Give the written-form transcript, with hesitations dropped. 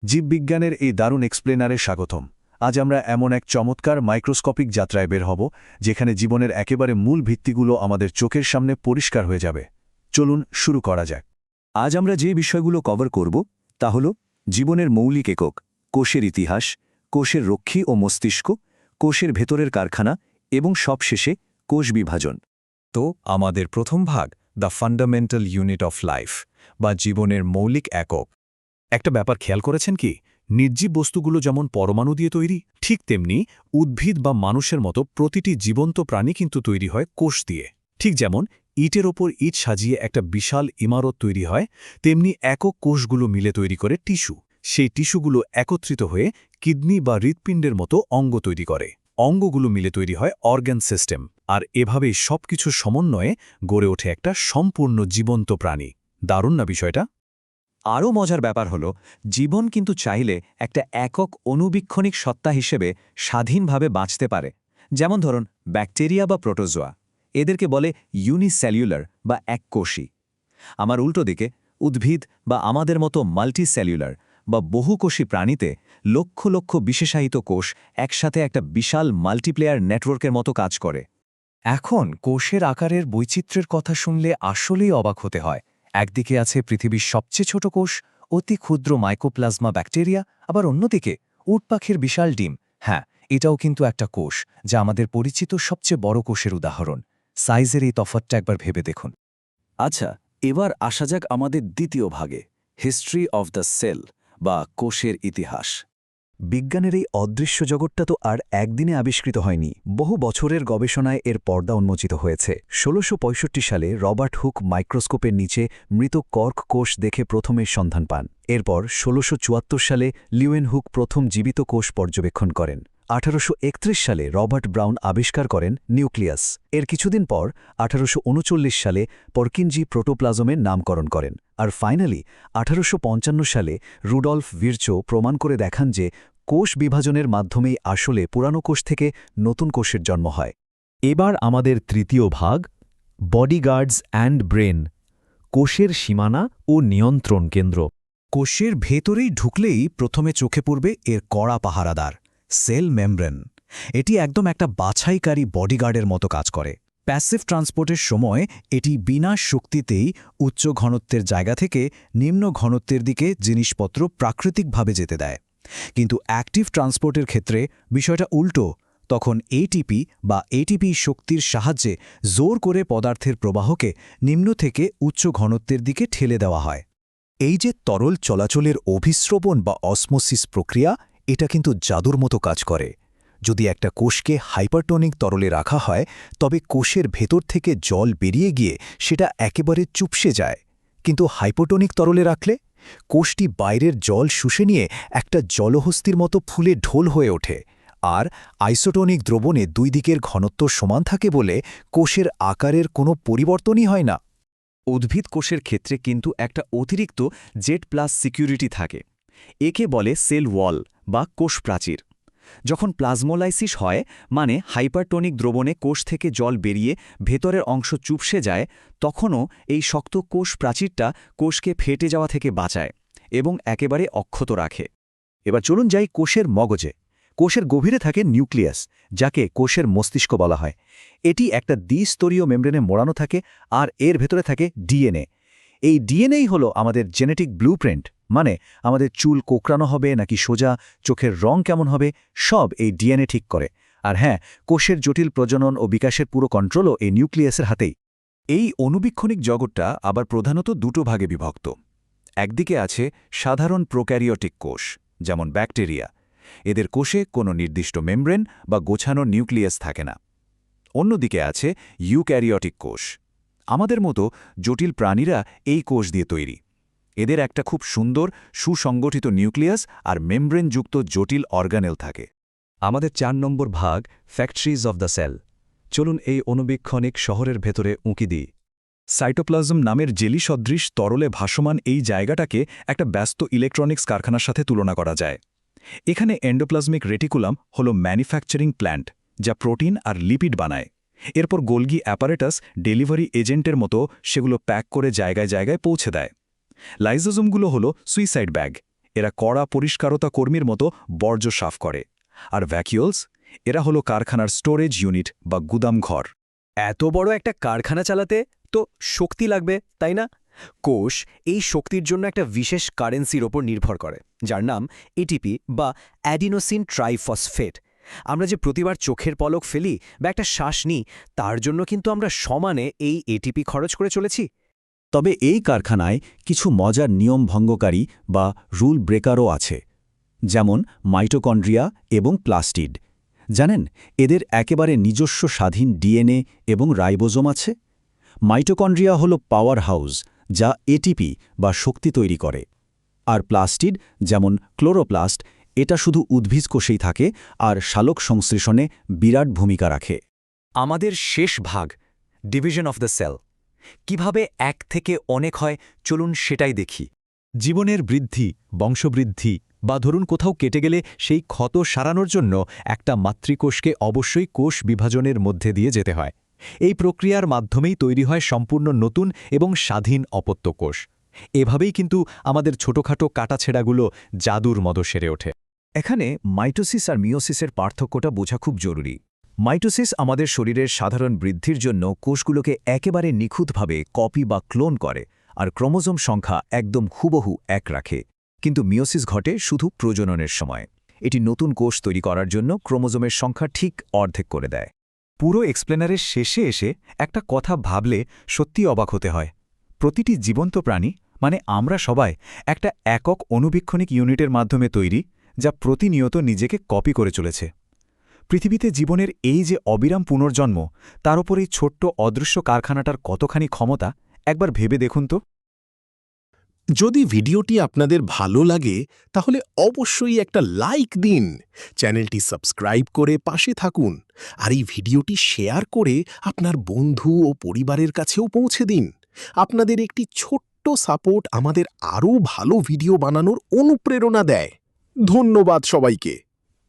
জীববিজ্ঞানের এই দারুণ এক্সপ্লেনারে স্বাগতম। আজ আমরা এমন এক চমৎকার মাইক্রোস্কোপিক যাত্রায় বের হব যেখানে জীবনের একেবারে মূল ভিত্তিগুলো আমাদের চোখের সামনে পরিষ্কার হয়ে যাবে। চলুন শুরু করা যাক। আজ আমরা যে বিষয়গুলো কভার করব তা হল জীবনের মৌলিক একক, কোষের ইতিহাস, কোষের রক্ষী ও মস্তিষ্ক, কোষের ভেতরের কারখানা এবং সবশেষে কোষ বিভাজন। তো আমাদের প্রথম ভাগ the fundamental unit of life বা জীবনের মৌলিক একক। একটা ব্যাপার খেয়াল করেছেন কি? নির্জীব বস্তুগুলো যেমন পরমাণু দিয়ে তৈরি, ঠিক তেমনি উদ্ভিদ বা মানুষের মতো প্রতিটি জীবন্ত প্রাণী কিন্তু তৈরি হয় কোষ দিয়ে। ঠিক যেমন ইটের ওপর ইট সাজিয়ে একটা বিশাল ইমারত তৈরি হয়, তেমনি একক কোষগুলো মিলে তৈরি করে টিস্যু। সেই টিস্যুগুলো একত্রিত হয়ে কিডনি বা হৃৎপিণ্ডের মতো অঙ্গ তৈরি করে। অঙ্গগুলো মিলে তৈরি হয় অর্গান সিস্টেম, আর এভাবেই সবকিছুর সমন্বয়ে গড়ে ওঠে একটা সম্পূর্ণ জীবন্ত প্রাণী। দারুণ না বিষয়টা? আরও মজার ব্যাপার হল জীবন কিন্তু চাইলে একটা একক অণুবীক্ষণিক সত্তা হিসেবে স্বাধীনভাবে বাঁচতে পারে। যেমন ধরুন ব্যাকটেরিয়া বা প্রোটোজোয়া, এদেরকে বলে ইউনিসেলুলার বা এককোষী। আমার উল্টো দিকে উদ্ভিদ বা আমাদের মতো মাল্টিসেলুলার বা বহুকোষী প্রাণীতে লক্ষ লক্ষ বিশেষায়িত কোষ একসাথে একটা বিশাল মাল্টিপ্লেয়ার নেটওয়ার্কের মতো কাজ করে। এখন কোষের আকারের বৈচিত্র্যের কথা শুনলে আসলেই অবাক হতে হয়। একদিকে আছে পৃথিবীর সবচেয়ে ছোট কোষ, অতি ক্ষুদ্র মাইকোপ্লাজমা ব্যাকটেরিয়া, আবার অন্যদিকে উট পাখির বিশাল ডিম। হ্যাঁ, এটাও কিন্তু একটা কোষ, যা আমাদের পরিচিত সবচেয়ে বড় কোষের উদাহরণ। সাইজের এই তফাৎটা একবার ভেবে দেখুন। আচ্ছা, এবার আসা যাক আমাদের দ্বিতীয় ভাগে, হিস্ট্রি অফ দ্য সেল বা কোষের ইতিহাস। বিজ্ঞানের এই অদৃশ্য জগৎটা তো আর একদিনে আবিষ্কৃত হয়নি। বহু বছরের গবেষণায় এর পর্দা উন্মোচিত হয়েছে। ১৬৬৫ সালে রবার্ট হুক মাইক্রোস্কোপের নিচে মৃত কর্ক কোষ দেখে প্রথমে সন্ধান পান। এরপর ১৬৭৪ সালে লিওয়েন হুক প্রথম জীবিত কোষ পর্যবেক্ষণ করেন। ১৮৩১ সালে রবার্ট ব্রাউন আবিষ্কার করেন নিউক্লিয়াস। এর কিছুদিন পর ১৮৩৯ সালে পরকিনজি প্রোটোপ্লাজমের নামকরণ করেন। আর ফাইনালি ১৮৫৫ সালে রুডলফ ভিরচো প্রমাণ করে দেখান যে কোষ বিভাজনের মাধ্যমেই আসলে পুরানো কোষ থেকে নতুন কোষের জন্ম হয়। এবার আমাদের তৃতীয় ভাগ, বডিগার্ডস অ্যান্ড ব্রেন, কোষের সীমানা ও নিয়ন্ত্রণ কেন্দ্র। কোষের ভেতরেই ঢুকলেই প্রথমে চোখে পড়বে এর কড়া পাহারাদার সেল মেমব্রেন। এটি একদম একটা বাছাইকারী বডিগার্ডের মতো কাজ করে। প্যাসিভ ট্রান্সপোর্টের সময় এটি বিনা শক্তিতেই উচ্চ ঘনত্বের জায়গা থেকে নিম্ন ঘনত্বের দিকে জিনিসপত্র প্রাকৃতিকভাবে যেতে দেয়। কিন্তু অ্যাক্টিভ ট্রান্সপোর্টের ক্ষেত্রে বিষয়টা উল্টো। তখন এটিপি শক্তির সাহায্যে জোর করে পদার্থের প্রবাহকে নিম্ন থেকে উচ্চ ঘনত্বের দিকে ঠেলে দেওয়া হয়। এই যে তরল চলাচলের অভিস্রবণ বা অসমোসিস প্রক্রিয়া, এটা কিন্তু জাদুর মতো কাজ করে। যদি একটা কোষকে হাইপারটনিক তরলে রাখা হয়, তবে কোষের ভেতর থেকে জল বেরিয়ে গিয়ে সেটা একেবারে চুপসে যায়। কিন্তু হাইপোটনিক তরলে রাখলে কোষটি বাইরের জল শুষে নিয়ে একটা জলহস্তির মতো ফুলে ঢোল হয়ে ওঠে। আর আইসোটনিক দ্রবণে দুই দিকের ঘনত্ব সমান থাকে বলে কোষের আকারের কোনো পরিবর্তনই হয় না। উদ্ভিদ কোষের ক্ষেত্রে কিন্তু একটা অতিরিক্ত জেড প্লাস সিকিউরিটি থাকে। একে বলে সেল ওয়াল বা কোষ প্রাচীর। যখন প্লাজমোলাইসিস হয়, মানে হাইপারটনিক দ্রবণে কোষ থেকে জল বেরিয়ে ভেতরের অংশ চুপসে যায়, তখনও এই শক্ত কোষ প্রাচীরটা কোষকে ফেটে যাওয়া থেকে বাঁচায় এবং একেবারে অক্ষত রাখে। এবার চলুন যাই কোষের মগজে। কোষের গভীরে থাকে নিউক্লিয়াস, যাকে কোষের মস্তিষ্ক বলা হয়। এটি একটা দ্বিস্তরীয় মেমব্রেনে মোড়ানো থাকে, আর এর ভেতরে থাকে ডিএনএ। এই ডিএনএই হলো আমাদের জেনেটিক ব্লুপ্রিন্ট, মানে আমাদের চুল কোঁকড়ানো হবে নাকি সোজা, চোখের রং কেমন হবে, সব এই ডিএনএ ঠিক করে। আর হ্যাঁ, কোষের জটিল প্রজনন ও বিকাশের পুরো কন্ট্রোলও এই নিউক্লিয়াসের হাতেই। এই অণুবীক্ষণিক জগৎটা আবার প্রধানত দুটো ভাগে বিভক্ত। একদিকে আছে সাধারণ প্রোক্যারিওটিক কোষ, যেমন ব্যাকটেরিয়া। এদের কোষে কোনো নির্দিষ্ট মেমব্রেন বা গোছানো নিউক্লিয়াস থাকে না। অন্যদিকে আছে ইউক্যারিওটিক কোষ। আমাদের মতো জটিল প্রাণীরা এই কোষ দিয়ে তৈরি। এদের একটা খুব সুন্দর সুসংগঠিত নিউক্লিয়াস আর মেমব্রেনযুক্ত জটিল অর্গানেল থাকে। আমাদের ৪ নম্বর ভাগ, ফ্যাক্টরিজ অফ দ্য সেল। চলুন এই অণুবীক্ষণিক শহরের ভেতরে উঁকি দিই। সাইটোপ্লাজম নামের জেলি সদৃশ তরলে ভাসমান এই জায়গাটাকে একটা ব্যস্ত ইলেকট্রনিক্স কারখানার সাথে তুলনা করা যায়। এখানে এন্ডোপ্লাজমিক রেটিকুলাম হল ম্যানুফ্যাকচারিং প্ল্যান্ট, যা প্রোটিন আর লিপিড বানায়। এরপর গোলগি অ্যাপারেটাস ডেলিভারি এজেন্টের মতো সেগুলো প্যাক করে জায়গায় জায়গায় পৌঁছে দেয়। লাইজোজোমগুলো হল সুইসাইড ব্যাগ। এরা কড়া পরিষ্কারতা কর্মীর মতো বর্জ্য সাফ করে। আর ভ্যাকিউলস, এরা হলো কারখানার স্টোরেজ ইউনিট বা গুদাম ঘর। এত বড় একটা কারখানা চালাতে তো শক্তি লাগবে, তাই না? কোষ এই শক্তির জন্য একটা বিশেষ কারেন্সির ওপর নির্ভর করে, যার নাম এটিপি বা অ্যাডিনোসিন ট্রাইফসফেট। আমরা যে প্রতিবার চোখের পলক ফেলি বা একটা শ্বাস নিই, তার জন্য কিন্তু আমরা সমানে এই এটিপি খরচ করে চলেছি। তবে এই কারখানায় কিছু মজার নিয়ম ভঙ্গকারী বা রুল ব্রেকারও আছে, যেমন মাইটোকন্ড্রিয়া এবং প্লাস্টিড। জানেন, এদের একেবারে নিজস্ব স্বাধীন ডিএনএ এবং রাইবোজোম আছে। মাইটোকন্ড্রিয়া হল পাওয়ার হাউস, যা এটিপি বা শক্তি তৈরি করে। আর প্লাস্টিড, যেমন ক্লোরোপ্লাস্ট, এটা শুধু উদ্ভিদ কোষেই থাকে আর সালোক সংশ্লেষণে বিরাট ভূমিকা রাখে। আমাদের শেষ ভাগ, ডিভিশন অফ দ্য সেল, কিভাবে এক থেকে অনেক হয়, চলুন সেটাই দেখি। জীবনের বৃদ্ধি, বংশবৃদ্ধি বা ধরুন কোথাও কেটে গেলে সেই ক্ষত সারানোর জন্য একটা মাতৃকোষকে অবশ্যই কোষ বিভাজনের মধ্যে দিয়ে যেতে হয়। এই প্রক্রিয়ার মাধ্যমেই তৈরি হয় সম্পূর্ণ নতুন এবং স্বাধীন অপত্য কোষ। এভাবেই কিন্তু আমাদের ছোটখাটো কাটাছেঁড়াগুলো জাদুর মতো সেরে ওঠে। এখানে মাইটোসিস আর মিওসিসের পার্থক্যটা বোঝা খুব জরুরি। মাইটোসিস আমাদের শরীরের সাধারণ বৃদ্ধির জন্য কোষগুলোকে একেবারে নিখুঁতভাবে কপি বা ক্লোন করে আর ক্রোমোজোম সংখ্যা একদম হুবহু এক রাখে। কিন্তু মিওসিস ঘটে শুধু প্রজননের সময়। এটি নতুন কোষ তৈরি করার জন্য ক্রোমোজোমের সংখ্যা ঠিক অর্ধেক করে দেয়। পুরো এক্সপ্লেনারের শেষে এসে একটা কথা ভাবলে সত্যি অবাক হতে হয়। প্রতিটি জীবন্ত প্রাণী, মানে আমরা সবাই, একটা একক অণুবীক্ষণিক ইউনিটের মাধ্যমে তৈরি, যা প্রতিনিয়ত নিজেকে কপি করে চলেছে। পৃথিবীতে জীবনের এই যে অবিরাম পুনর্জন্ম, তার ওপর এই ছোট্ট অদৃশ্য কারখানাটার কতখানি ক্ষমতা একবার ভেবে দেখুন তো। যদি ভিডিওটি আপনাদের ভালো লাগে তাহলে অবশ্যই একটা লাইক দিন, চ্যানেলটি সাবস্ক্রাইব করে পাশে থাকুন, আর এই ভিডিওটি শেয়ার করে আপনার বন্ধু ও পরিবারের কাছেও পৌঁছে দিন। আপনাদের একটি ছোট্ট সাপোর্ট আমাদের আরও ভালো ভিডিও বানানোর অনুপ্রেরণা দেয়। ধন্যবাদ সবাইকে।